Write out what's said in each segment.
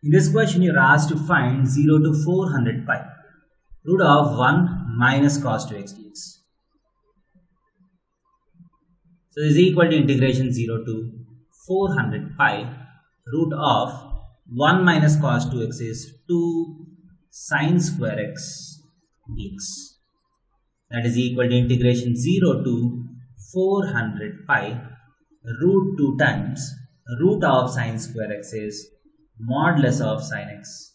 In this question, you are asked to find 0 to 400 pi, root of 1 minus cos 2x dx. So this is equal to integration 0 to 400 pi, root of 1 minus cos 2x is 2 sine square x dx. That is equal to integration 0 to 400 pi, root 2 times root of sine square x is modulus of sine x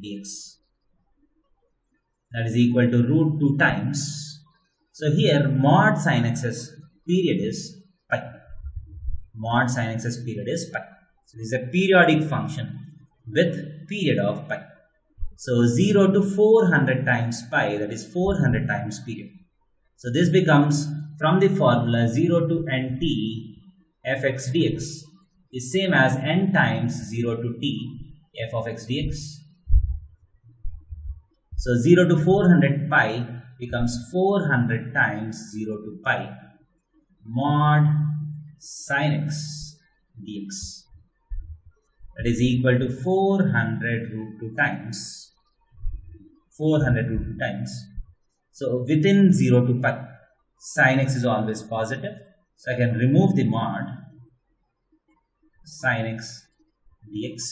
dx. That is equal to root 2 times. So here mod sine x's period is pi. Mod sine x's period is pi. So this is a periodic function with period of pi. So 0 to 400 times pi, that is 400 times period. So this becomes, from the formula, 0 to nt fx dx is same as n times 0 to t f of x dx. So 0 to 400 pi becomes 400 times 0 to pi mod sin x dx. That is equal to 400 root 2 times 400 root 2 times. So within 0 to pi, sin x is always positive. So I can remove the mod sin x dx.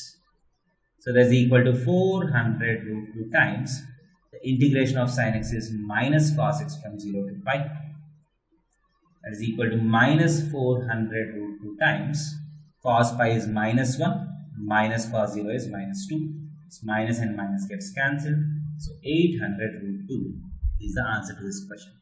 So that is equal to 400 root 2 times. The integration of sin x is minus cos x from 0 to pi. That is equal to minus 400 root 2 times. Cos pi is minus 1. Minus cos 0 is minus 2. So minus and minus gets cancelled. So 800 root 2 is the answer to this question.